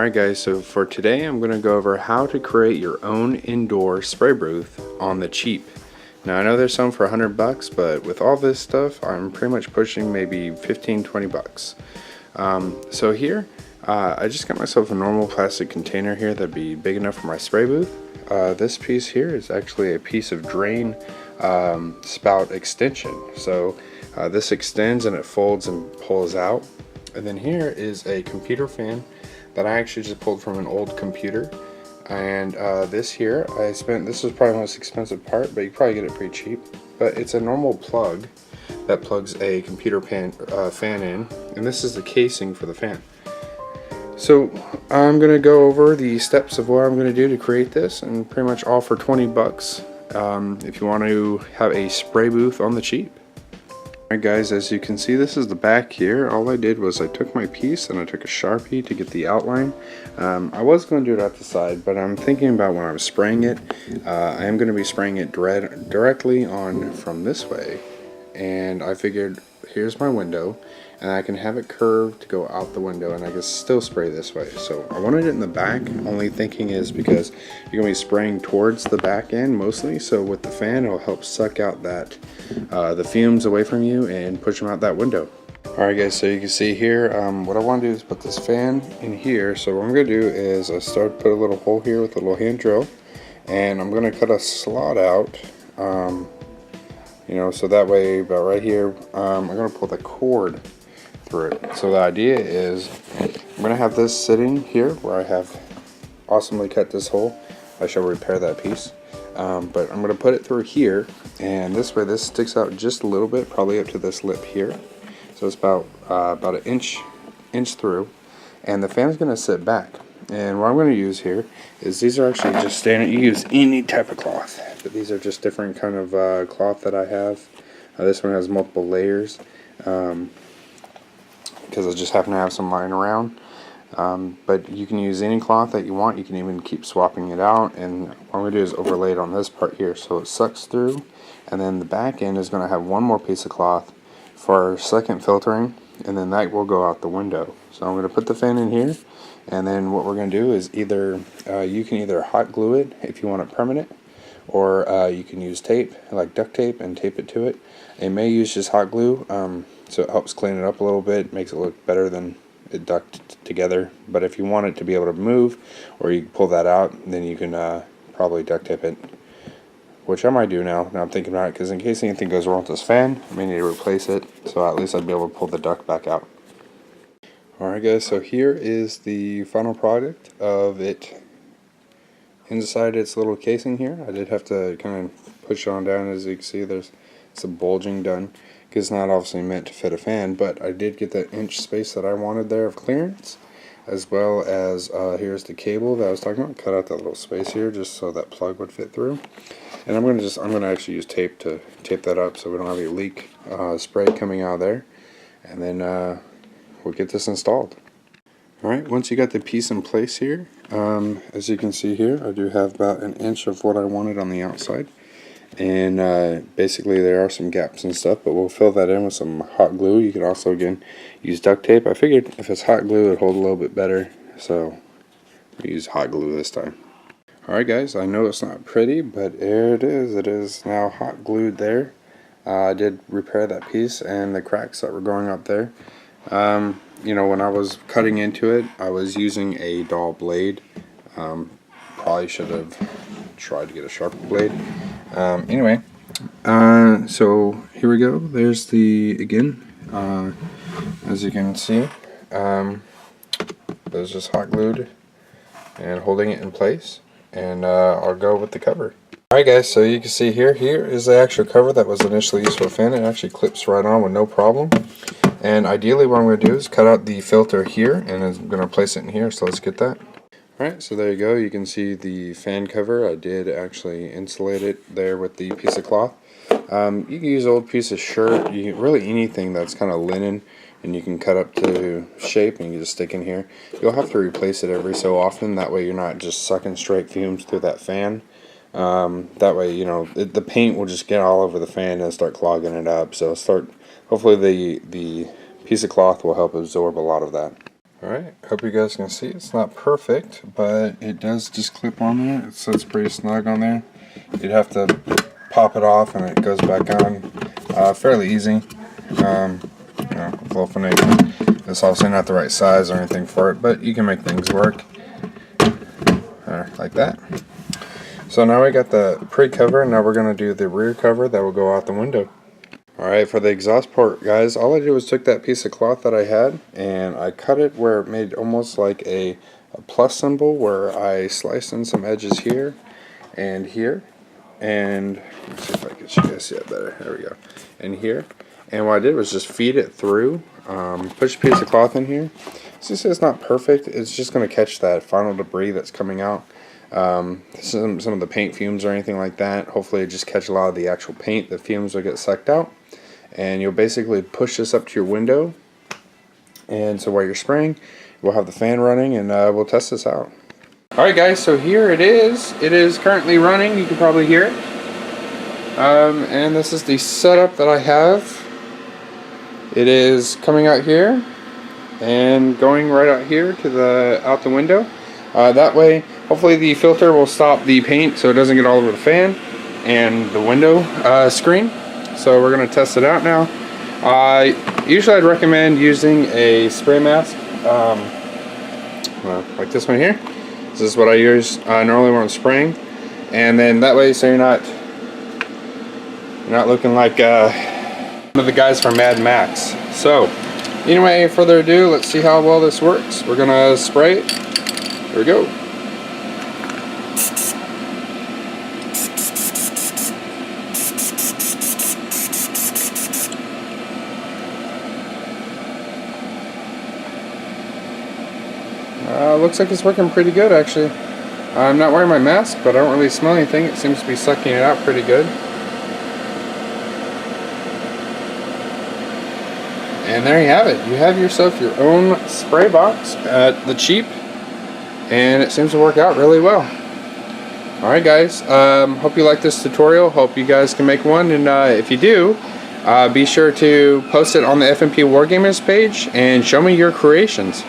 Alright guys, so for today I'm going to go over how to create your own indoor spray booth on the cheap. Now I know there's some for $100, but with all this stuff I'm pretty much pushing maybe 15-20 bucks. So here I just got myself a normal plastic container here that'd be big enough for my spray booth. This piece here is actually a piece of drain spout extension. So this extends and it folds and pulls out. And then here is a computer fan that I actually just pulled from an old computer. And this here, this is probably the most expensive part, but you probably get it pretty cheap. But it's a normal plug that plugs a computer fan in, and this is the casing for the fan. So I'm going to go over the steps of what I'm going to do to create this, and pretty much all for 20 bucks if you want to have a spray booth on the cheap. Alright guys, as you can see, this is the back here. All I did was I took my piece and I took a Sharpie to get the outline. I was going to do it at the side, but I'm thinking about when I'm spraying it, I am going to be spraying it directly on from this way. And I figured, here's my window, and I can have it curved to go out the window, and I can still spray this way. So I wanted it in the back, only thinking is because you're going to be spraying towards the back end mostly, so with the fan it'll help suck out that the fumes away from you and push them out that window. Alright guys, so you can see here, what I want to do is put this fan in here. So what I'm going to do is put a little hole here with a little hand drill, and I'm going to cut a slot out, you know, so that way about right here, I'm going to pull the cord through it. So the idea is I'm going to have this sitting here where I have awesomely cut this hole. I shall repair that piece. But I'm going to put it through here, and this way this sticks out just a little bit, probably up to this lip here. So it's about an inch through, and the fan's going to sit back. And what I'm going to use here is these are actually just standard. You use any type of cloth, but these are just different kind of cloth that I have. This one has multiple layers because I just happen to have some lying around. But you can use any cloth that you want. You can even keep swapping it out, and what I'm going to do is overlay it on this part here so it sucks through, and then the back end is going to have one more piece of cloth for second filtering, and then that will go out the window. So I'm going to put the fan in here, and then what we're going to do is either you can either hot glue it if you want it permanent, or you can use tape, like duct tape, and tape it to it. I may use just hot glue, so it helps clean it up a little bit, makes it look better than it ducked together. But if you want it to be able to move, or you pull that out, then you can probably duct tape it, which I might do now I'm thinking about it, because in case anything goes wrong with this fan, I may need to replace it, so at least I'd be able to pull the duct back out. Alright guys, so here is the final product of it. Inside its little casing here, I did have to kind of push it on down. As you can see, there's some bulging done, because it's not obviously meant to fit a fan, but I did get that inch space that I wanted there of clearance, as well as here's the cable that I was talking about. Cut out that little space here just so that plug would fit through, and I'm gonna actually use tape to tape that up so we don't have any leak spray coming out of there, and then we'll get this installed. Alright, once you got the piece in place here, as you can see here, I do have about an inch of what I wanted on the outside. And basically there are some gaps and stuff, but we'll fill that in with some hot glue. You can also, again, use duct tape. I figured if it's hot glue, it would hold a little bit better, so we use hot glue this time. Alright guys, I know it's not pretty, but there it is. It is now hot glued there. I did repair that piece and the cracks that were going up there. You know, when I was cutting into it, I was using a dull blade. Probably should have tried to get a sharper blade. Anyway, so here we go. There's the, again, as you can see, there's just hot glued and holding it in place, and I'll go with the cover. Alright guys, so you can see here is the actual cover that was initially used for a fan. It actually clips right on with no problem. And ideally what I'm going to do is cut out the filter here, and I'm going to place it in here, so let's get that. Alright, so there you go. You can see the fan cover. I did actually insulate it there with the piece of cloth. You can use an old piece of shirt, really anything that's kind of linen, and you can cut up to shape and you can just stick in here. You'll have to replace it every so often, that way you're not just sucking straight fumes through that fan. That way, you know, the paint will just get all over the fan and start clogging it up. So hopefully the piece of cloth will help absorb a lot of that. Alright, hope you guys can see. It's not perfect, but it does just clip on there. It sits pretty snug on there. You'd have to pop it off and it goes back on fairly easy. You know, it's obviously not the right size or anything for it, but you can make things work. Like that. So now we got the pre-cover, now we're going to do the rear cover that will go out the window. Alright, for the exhaust port, guys, all I did was took that piece of cloth that I had and I cut it where it made almost like a plus symbol, where I sliced in some edges here and here, and let's see if I can show you guys see it better. There we go. And here. And what I did was just feed it through, push a piece of cloth in here. So it's not perfect, it's just going to catch that final debris that's coming out. Some of the paint fumes or anything like that. Hopefully it just catch a lot of the actual paint. The fumes will get sucked out. And you'll basically push this up to your window, and so while you're spraying, we'll have the fan running, and we'll test this out. Alright guys, so here it is. It is currently running. You can probably hear it. And this is the setup that I have. It is coming out here and going right out here to out the window. That way, hopefully the filter will stop the paint so it doesn't get all over the fan and the window screen. So we're going to test it out now. Usually I'd recommend using a spray mask, like this one here. This is what I use normally when I'm spraying, and then that way, so you're not looking like one of the guys from Mad Max. So anyway, further ado, let's see how well this works. We're gonna spray it. Here we go. Looks like it's working pretty good, actually. I'm not wearing my mask, but I don't really smell anything. It seems to be sucking it out pretty good. And there you have it. You have yourself your own spray box at the cheap, and it seems to work out really well. Alright guys, hope you like this tutorial. Hope you guys can make one, and if you do, be sure to post it on the FMP Wargamers page and show me your creations.